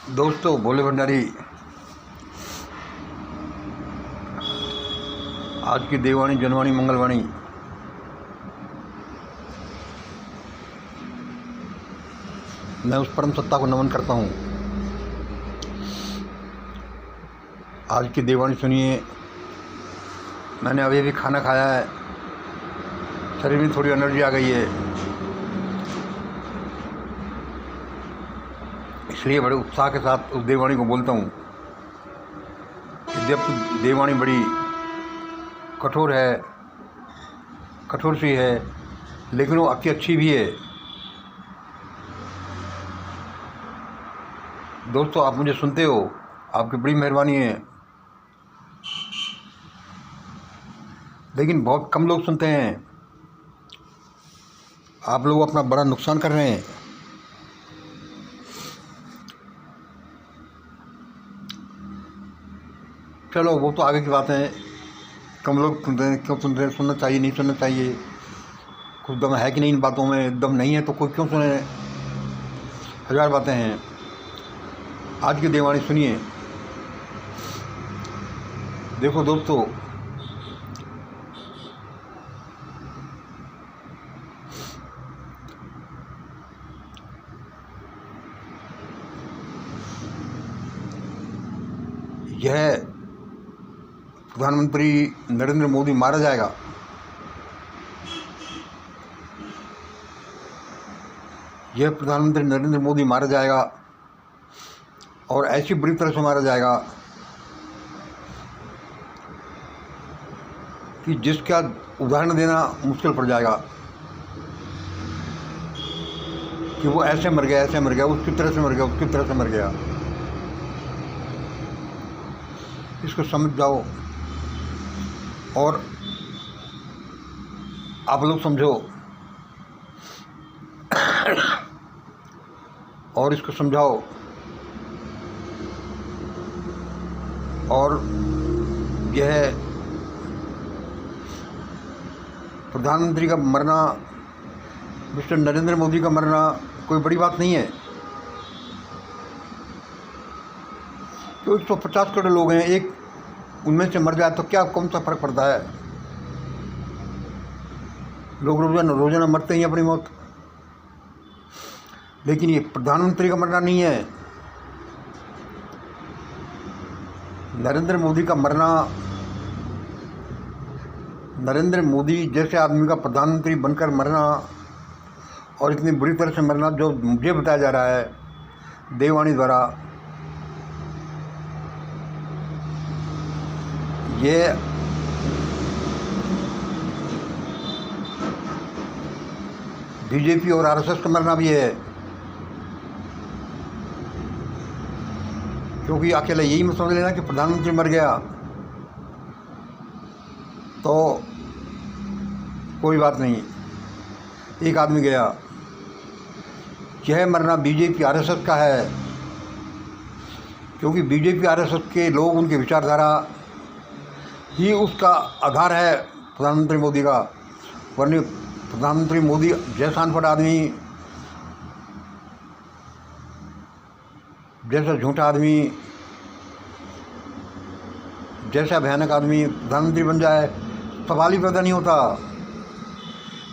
दोस्तों, भोले भंडारी आज की देववाणी, जनवाणी, मंगलवाणी। मैं उस परम सत्ता को नमन करता हूँ। आज की देववाणी सुनिए। मैंने अभी अभी खाना खाया है, शरीर में थोड़ी एनर्जी आ गई है, इसलिए बड़े उत्साह के साथ उस देववाणी को बोलता हूँ। यद्यपि देववाणी बड़ी कठोर है, कठोर सी है, लेकिन वो अति अच्छी भी है। दोस्तों, आप मुझे सुनते हो, आपकी बड़ी मेहरबानी है, लेकिन बहुत कम लोग सुनते हैं। आप लोग अपना बड़ा नुकसान कर रहे हैं। चलो, वो तो आगे की बात है। कम लोग सुनते हैं, क्यों सुन रहे हैं? सुनना चाहिए, नहीं सुनना चाहिए? कुछ दम है कि नहीं इन बातों में? दम नहीं है तो कोई क्यों सुने? हजार बातें हैं। आज की देववाणी सुनिए। देखो दोस्तों, यह प्रधानमंत्री नरेंद्र मोदी मारा जाएगा। यह प्रधानमंत्री नरेंद्र मोदी मारा जाएगा, और ऐसी बुरी तरह से मारा जाएगा कि जिसका उदाहरण देना मुश्किल पड़ जाएगा कि वो ऐसे मर गया, ऐसे मर गया, उसकी तरह से मर गया, उसकी तरह से मर गया। इसको समझ जाओ और आप लोग समझो और इसको समझाओ। और यह प्रधानमंत्री का मरना, मिस्टर नरेंद्र मोदी का मरना कोई बड़ी बात नहीं है। तो 150 करोड़ लोग हैं, एक उनमें से मर जाए तो क्या, कौन सा फर्क पड़ता है? लोग रोजाना मरते ही अपनी मौत। लेकिन ये प्रधानमंत्री का मरना नहीं है। नरेंद्र मोदी का मरना, नरेंद्र मोदी जैसे आदमी का प्रधानमंत्री बनकर मरना, और इतनी बुरी तरह से मरना जो मुझे बताया जा रहा है देववाणी द्वारा, ये बीजेपी और आरएसएस का मरना भी है। क्योंकि अकेला यही मत समझ लेना कि प्रधानमंत्री मर गया तो कोई बात नहीं, एक आदमी गया। यह मरना बीजेपी आरएसएस का है, क्योंकि बीजेपी आरएसएस के लोग, उनकी विचारधारा ही उसका आधार है प्रधानमंत्री मोदी का। वरना प्रधानमंत्री मोदी जैसा अनपढ़ आदमी, जैसा झूठा आदमी, जैसा भयानक आदमी प्रधानमंत्री बन जाए, सवाल ही पैदा नहीं होता।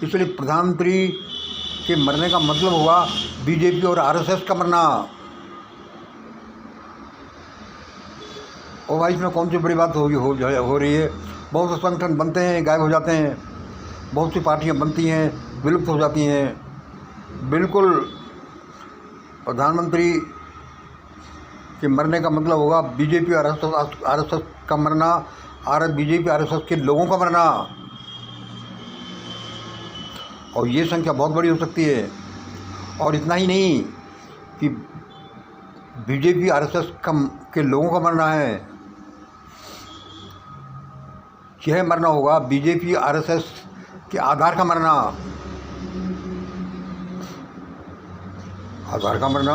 इसलिए प्रधानमंत्री के मरने का मतलब हुआ बीजेपी और आरएसएस का मरना। और भाई, इसमें कौन सी बड़ी बात हो रही है? बहुत से संगठन बनते हैं, गायब हो जाते हैं। बहुत सी पार्टियां बनती हैं, विलुप्त हो जाती हैं। बिल्कुल प्रधानमंत्री के मरने का मतलब होगा बीजेपी और आरएसएस का मरना, और बीजेपी आरएसएस के लोगों का मरना। और ये संख्या बहुत बड़ी हो सकती है। और इतना ही नहीं कि बीजेपी आरएसएस के लोगों का मरना है, यह मरना होगा बीजेपी आरएसएस के आधार का मरना। आधार का मरना,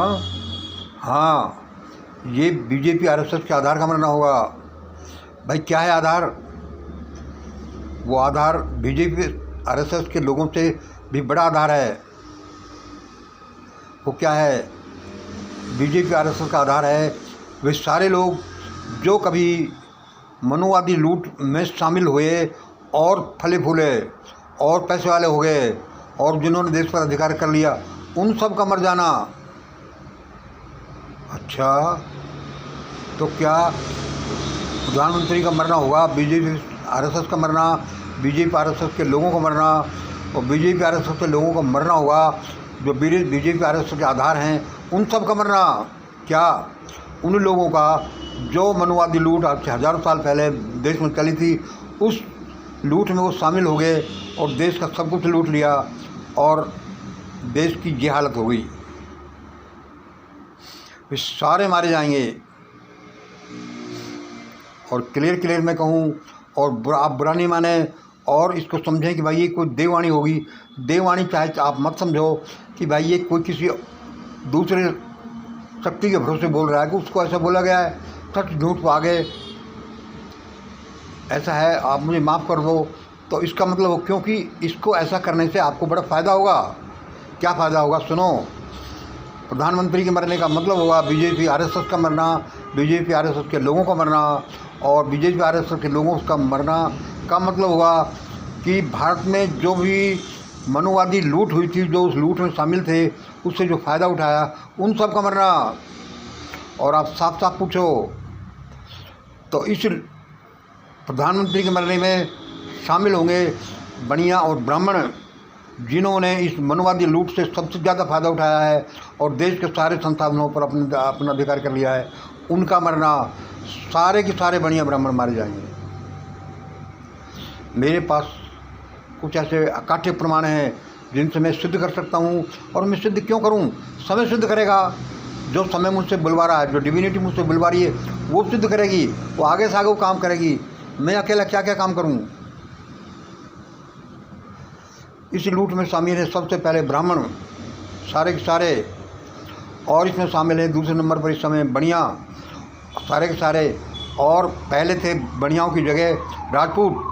हाँ, ये बीजेपी आरएसएस के आधार का मरना होगा। भाई, क्या है आधार? वो आधार बीजेपी आरएसएस के लोगों से भी बड़ा आधार है। वो क्या है? बीजेपी आरएसएस का आधार है, वे सारे लोग जो कभी मनुवादी लूट में शामिल हुए और फले फूले और पैसे वाले हो गए और जिन्होंने देश पर अधिकार कर लिया, उन सब का मर जाना। अच्छा, तो क्या प्रधानमंत्री का मरना होगा, बीजेपी आरएसएस का मरना, बीजेपी आरएसएस के लोगों का मरना, और बीजेपी आरएसएस के लोगों का मरना होगा जो बीजेपी आरएसएस के आधार हैं, उन सब का मरना? क्या उन लोगों का जो मनुवादी लूट आज से हज़ारों साल पहले देश में चली थी, उस लूट में वो शामिल हो गए और देश का सब कुछ लूट लिया और देश की ये हालत हो गई। वे सारे मारे जाएंगे। और क्लियर मैं कहूँ, और आप बुरा नहीं माने और इसको समझें कि भाई ये कोई देववाणी होगी। देववाणी चाहे आप मत समझो कि भाई ये कोई किसी दूसरे शक्ति के भरोसे बोल रहा है कि उसको ऐसा बोला गया है, सच झूठ पा गए, ऐसा है, आप मुझे माफ़ कर दो। तो इसका मतलब हो, क्योंकि इसको ऐसा करने से आपको बड़ा फ़ायदा होगा। क्या फ़ायदा होगा? सुनो, प्रधानमंत्री के मरने का मतलब होगा बीजेपी आरएसएस का मरना, बीजेपी आरएसएस के लोगों का मरना, और बीजेपी आरएसएस के लोगों का मरना का मतलब होगा कि भारत में जो भी मनुवादी लूट हुई थी, जो उस लूट में शामिल थे, उससे जो फ़ायदा उठाया, उन सब का मरना। और आप साफ साफ पूछो तो इस प्रधानमंत्री के मरने में शामिल होंगे बनिया और ब्राह्मण, जिन्होंने इस मनुवादी लूट से सबसे ज़्यादा फ़ायदा उठाया है और देश के सारे संसाधनों पर अपना अधिकार कर लिया है। उनका मरना, सारे के सारे बनिया ब्राह्मण मारे जाएंगे। मेरे पास कुछ ऐसे अकाट्य प्रमाण हैं जिनसे मैं सिद्ध कर सकता हूँ, और मैं सिद्ध क्यों करूँ? समय सिद्ध करेगा। जो समय मुझसे बुलवा रहा है, जो डिविनिटी मुझसे बुलवा रही है, वो सिद्ध करेगी, वो आगे से आगे वो काम करेगी। मैं अकेला क्या क्या काम करूँ? इस लूट में शामिल है सबसे पहले ब्राह्मण, सारे के सारे, और इसमें शामिल है दूसरे नंबर पर इस समय बनिया, सारे के सारे, और पहले थे बनियाओं की जगह राजपूत।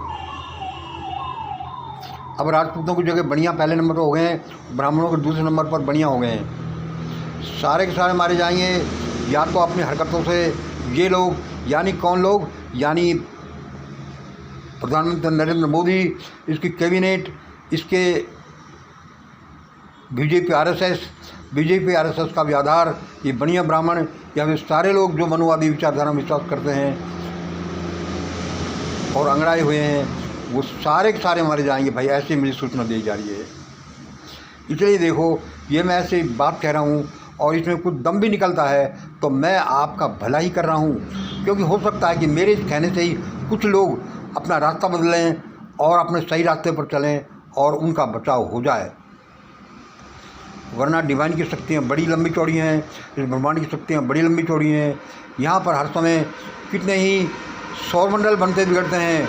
अब राजपूतों की जगह बनिया पहले नंबर पर हो गए हैं, ब्राह्मणों के दूसरे नंबर पर बनिया हो गए हैं। सारे के सारे मारे जाएंगे, या तो अपनी हरकतों से ये लोग, यानी कौन लोग? यानी प्रधानमंत्री नरेंद्र मोदी, इसकी कैबिनेट, इसके बीजेपी आरएसएस का भी आधार ये बनिया ब्राह्मण, या फिर सारे लोग जो मनुवादी विचारधारा में विश्वास करते हैं और अंगड़ाए हुए हैं, वो सारे के सारे मारे जाएंगे। भाई ऐसे मुझे सूचना दी जा रही है। इसलिए देखो, ये मैं ऐसे बात कह रहा हूँ और इसमें कुछ दम भी निकलता है तो मैं आपका भला ही कर रहा हूँ, क्योंकि हो सकता है कि मेरे इस कहने से ही कुछ लोग अपना रास्ता बदलें और अपने सही रास्ते पर चलें और उनका बचाव हो जाए। वरना डिवाइन की शक्तियाँ बड़ी लंबी चौड़ी हैं, इस ब्रह्मांड की शक्तियाँ बड़ी लंबी चौड़ी हैं। यहाँ पर हर समय कितने ही सौरमंडल बनते बिगड़ते हैं,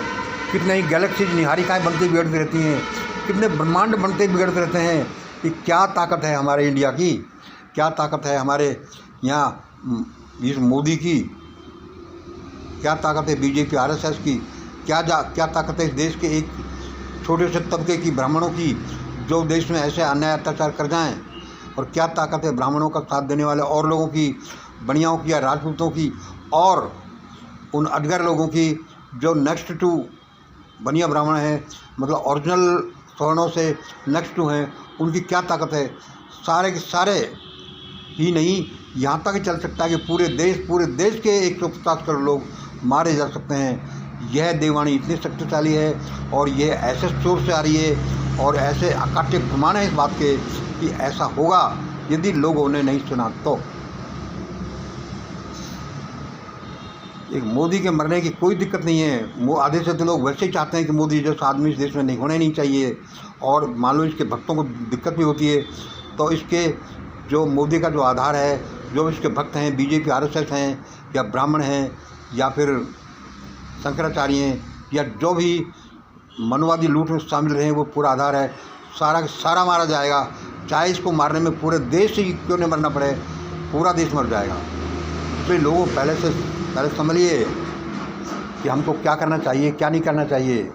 कितने ही गैलेक्सीज निहारिकाएँ बनती बिगड़ती रहती हैं, कितने ब्रह्मांड बनते बिगड़ते रहते हैं। ये क्या ताकत है हमारे इंडिया की, क्या ताकत है हमारे यहाँ इस मोदी की, क्या ताकत है बीजेपी आरएसएस की, क्या ताकत है इस देश के एक छोटे से तबके की ब्राह्मणों की, जो देश में ऐसे अन्याय अत्याचार कर जाएं, और क्या ताकत है ब्राह्मणों का साथ देने वाले और लोगों की, बनियाओं की या राजपूतों की, और उन अधगर लोगों की जो नेक्स्ट टू बनिया ब्राह्मण हैं, मतलब ओरिजिनल स्वर्णों से नेक्स्ट टू हैं, उनकी क्या ताकत है। सारे के सारे ही नहीं, यहाँ तक चल सकता है कि पूरे देश के 150 करोड़ लोग मारे जा सकते हैं। यह देववाणी इतनी शक्तिशाली है और यह ऐसे शोर से आ रही है और ऐसे अकाट्य प्रमाण है इस बात के कि ऐसा होगा यदि लोगों ने नहीं सुना तो। एक मोदी के मरने की कोई दिक्कत नहीं है। वो आधे से तो लोग वैसे ही चाहते हैं कि मोदी जैसा आदमी इस देश में नहीं होना ही नहीं चाहिए, और मान लो इसके भक्तों को दिक्कत भी होती है तो इसके जो मोदी का जो आधार है, जो इसके भक्त हैं, बीजेपी आरएसएस हैं या ब्राह्मण हैं या फिर शंकराचार्य हैं या जो भी मनुवादी लूट में शामिल रहे हैं, वो पूरा आधार है। सारा सारा मारा जाएगा, चाहे इसको मारने में पूरे देश ही क्यों नहीं मरना पड़े, पूरा देश मर जाएगा। इसलिए लोगों पहले समझिए कि हमको क्या करना चाहिए, क्या नहीं करना चाहिए।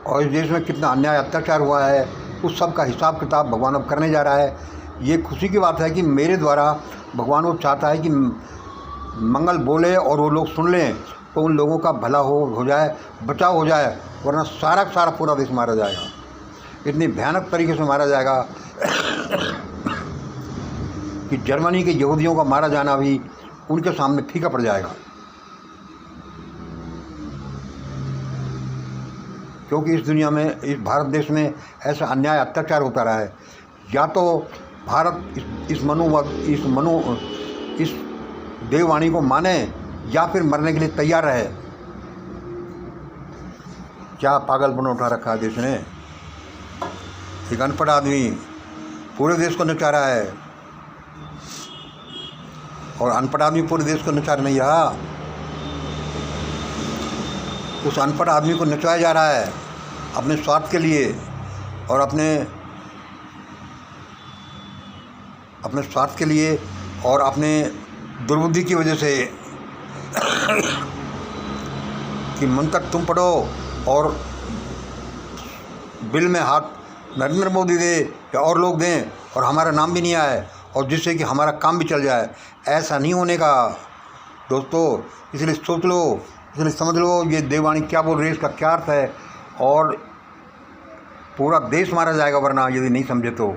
और इस देश में कितना अन्याय अत्याचार हुआ है उस सब का हिसाब किताब भगवान अब करने जा रहा है। ये खुशी की बात है कि मेरे द्वारा भगवान वो चाहता है कि मंगल बोले और वो लोग सुन लें तो उन लोगों का भला हो जाए, बचाव हो जाए, वरना सारा का सारा पूरा देश मारा जाएगा। इतनी भयानक तरीके से मारा जाएगा कि जर्मनी के यहूदियों का मारा जाना भी उनके सामने फीका पड़ जाएगा, क्योंकि इस दुनिया में, इस भारत देश में ऐसा अन्याय अत्याचार होता रहा है। या तो भारत इस देववाणी को माने या फिर मरने के लिए तैयार रहे। क्या पागलपन उठा रखा है देश ने। एक अनपढ़ आदमी पूरे देश को नचा रहा है और अनपढ़ आदमी पूरे देश को नचा नहीं रहा, उस अनपढ़ आदमी को नचवाया जा रहा है अपने स्वार्थ के लिए और अपने स्वार्थ के लिए और अपने दुर्बुद्धि की वजह से कि मंत्र तुम पढ़ो और बिल में हाथ नरेंद्र मोदी दे या और लोग दें और हमारा नाम भी नहीं आए और जिससे कि हमारा काम भी चल जाए। ऐसा नहीं होने का दोस्तों, इसलिए सोच लो, इसलिए समझ लो ये देववाणी क्या बोल रही है, इसका क्या अर्थ है। और पूरा देश मारा जाएगा वरना यदि नहीं समझे तो।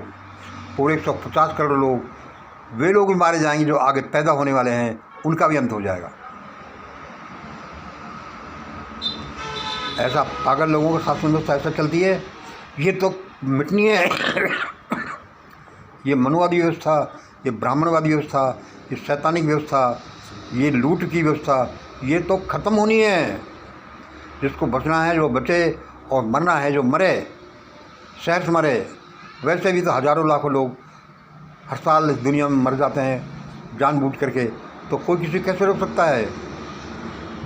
पूरे 150 करोड़ लोग, वे लोग भी मारे जाएंगे जो आगे पैदा होने वाले हैं, उनका भी अंत हो जाएगा। ऐसा पागल लोगों के साथ व्यवस्था ऐसा चलती है, ये तो मिटनी है। ये मनुवादी व्यवस्था, ये ब्राह्मणवादी व्यवस्था, ये शैतानिक व्यवस्था, ये लूट की व्यवस्था, ये तो ख़त्म होनी है। जिसको बचना है जो बचे और मरना है जो मरे, शहर से मरे। वैसे भी तो हज़ारों लाखों लोग हर साल इस दुनिया में मर जाते हैं जानबूझ करके, तो कोई किसी कैसे रोक सकता है।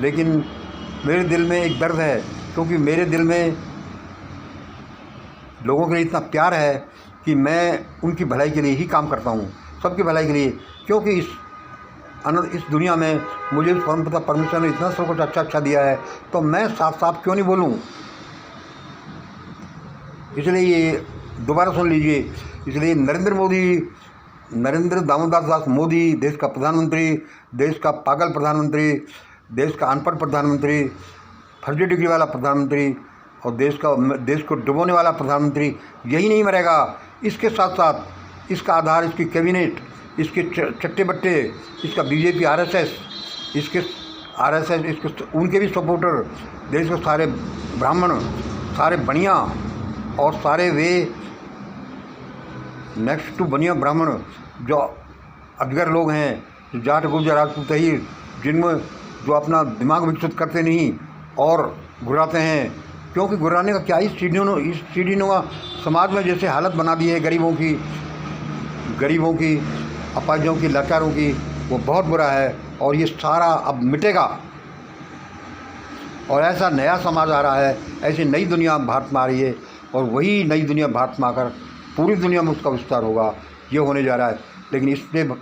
लेकिन मेरे दिल में एक दर्द है, क्योंकि मेरे दिल में लोगों के लिए इतना प्यार है कि मैं उनकी भलाई के लिए ही काम करता हूँ, सबकी भलाई के लिए। क्योंकि इस दुनिया में मुझे परमपिता परमेश्वर ने इतना सब कुछ अच्छा दिया है, तो मैं साफ साफ क्यों नहीं बोलूँ। इसलिए ये दोबारा सुन लीजिए। इसलिए नरेंद्र दामोदर दास मोदी, देश का प्रधानमंत्री, देश का पागल प्रधानमंत्री, देश का अनपढ़ प्रधानमंत्री, फर्जी डिग्री वाला प्रधानमंत्री और देश को डुबोने वाला प्रधानमंत्री यही नहीं मरेगा। इसके साथ साथ इसका आधार, इसकी कैबिनेट, इसके चट्टे बट्टे, इसका बीजेपी आरएसएस, इसके उनके भी सपोर्टर, देश के सारे ब्राह्मण, सारे बनिया और सारे वे नेक्स्ट टू बनिया ब्राह्मण जो अजगर लोग हैं, जो जाट गुर्जर राजपूत तहीर, जिनमें जो अपना दिमाग विकसित करते नहीं और घुराते हैं। क्योंकि घुराने का क्या, इस सीढ़ीनुमा समाज में जैसे हालत बना दी है गरीबों की, अपाहिजों की, लाचारों की, वो बहुत बुरा है। और ये सारा अब मिटेगा और ऐसा नया समाज आ रहा है, ऐसी नई दुनिया भारत में आ रही है और वही नई दुनिया भारत में आकर पूरी दुनिया में उसका विस्तार होगा, ये होने जा रहा है। लेकिन इसमें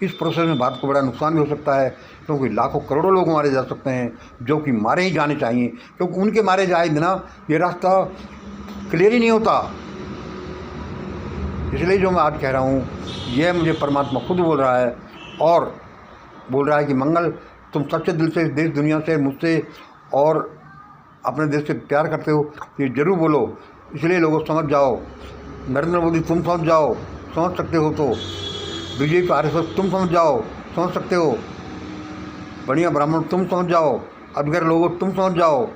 इस प्रोसेस में भारत को बड़ा नुकसान भी हो सकता है, क्योंकि लाखों करोड़ों लोग मारे जा सकते हैं जो कि मारे ही जाने चाहिए, क्योंकि उनके मारे जाए बिना ये रास्ता क्लियर ही नहीं होता। इसलिए जो मैं आज कह रहा हूँ, यह मुझे परमात्मा खुद बोल रहा है और बोल रहा है कि मंगल, तुम सच्चे दिल से देश दुनिया से, मुझसे और अपने देश से प्यार करते हो, ये ज़रूर बोलो। इसलिए लोगों समझ जाओ, नरेंद्र मोदी तुम समझ जाओ, समझ सकते हो तो, बीजेपी आरएसएस तुम समझ जाओ, समझ सकते हो, बढ़िया ब्राह्मण तुम समझ जाओ, अजगर लोगों तुम समझ जाओ,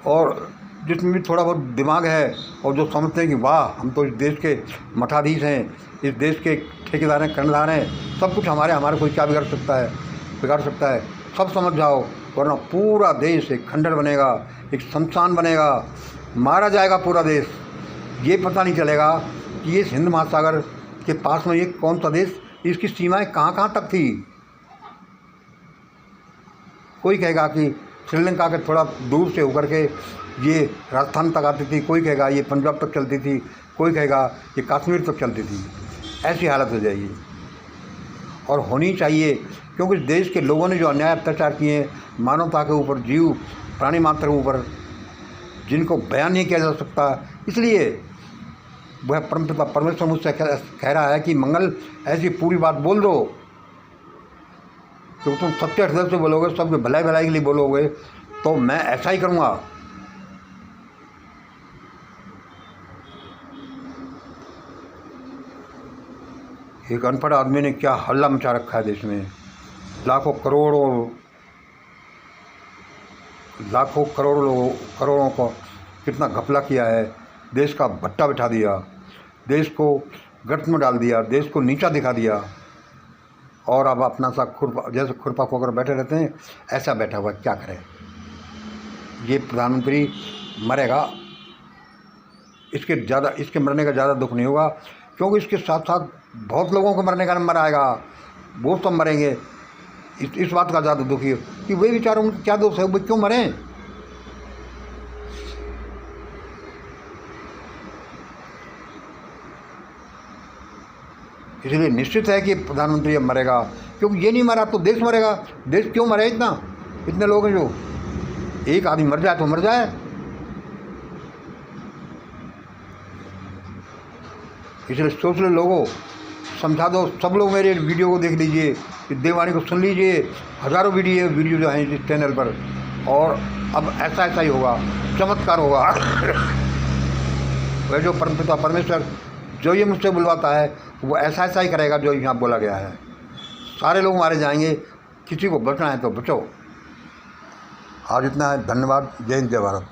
और जिसमें भी थोड़ा बहुत दिमाग है और जो समझते हैं कि वाह हम तो इस देश के मठाधीश हैं, इस देश के ठेकेदार हैं, कर्णधार हैं, सब कुछ हमारे कोई क्या बिगाड़ सकता है, सब समझ जाओ, वरना पूरा देश एक खंडर बनेगा, एक शमशान बनेगा, मारा जाएगा पूरा देश। ये पता नहीं चलेगा कि ये हिंद महासागर के पास में ये कौन सा देश, इसकी सीमाएं कहाँ तक थी। कोई कहेगा कि श्रीलंका के थोड़ा दूर से होकर के ये राजस्थान तक आती थी, कोई कहेगा ये पंजाब तक चलती थी, कोई कहेगा ये कश्मीर तक चलती थी। ऐसी हालत हो जाएगी और होनी चाहिए, क्योंकि देश के लोगों ने जो अन्याय अत्याचार किए हैं मानवता के ऊपर, जीव प्राणी मात्र के ऊपर, जिनको बयान नहीं किया जा सकता। इसलिए वह परमपिता परमेश्वर मुझसे कह रहा है कि मंगल ऐसी पूरी बात बोल दो कि तुम सत्य हृदय से बोलोगे, सबके भलाई भलाई के लिए बोलोगे, तो मैं ऐसा ही करूँगा। एक अनपढ़ आदमी ने क्या हल्ला मचा रखा है देश में। लाखों करोड़ों को कितना घपला किया है, देश का भट्टा बिठा दिया, देश को गर्त में डाल दिया, देश को नीचा दिखा दिया। और अब अपना सा जैसे खुरपा खोकर बैठे रहते हैं, ऐसा बैठा हुआ क्या करें। ये प्रधानमंत्री मरेगा, इसके मरने का ज़्यादा दुख नहीं होगा, क्योंकि इसके साथ साथ बहुत लोगों को मरने का नंबर आएगा, वो सब मरेंगे। इस बात का ज़्यादा दुखी है कि वे बेचारों उनका क्या दोष है, वो क्यों मरें। इसलिए निश्चित है कि प्रधानमंत्री अब मरेगा, क्योंकि ये नहीं मरा तो देश मरेगा। देश क्यों मरे, इतने लोग हैं, जो एक आदमी मर जाए तो मर जाए। इसलिए सोच लो लोगों, समझा दो। सब लोग मेरे वीडियो को देख लीजिए, इस देववाणी को सुन लीजिए। हज़ारों वीडियो जो हैं इस चैनल पर, और अब ऐसा ही होगा, चमत्कार होगा। वह जो परमपिता परमेश्वर जो ये मुझसे बुलवाता है, वो ऐसा ही करेगा जो यहाँ बोला गया है। सारे लोग मारे जाएंगे, किसी को बचना है तो बचो। आज इतना है, धन्यवाद। जय हिंद, जय भारत।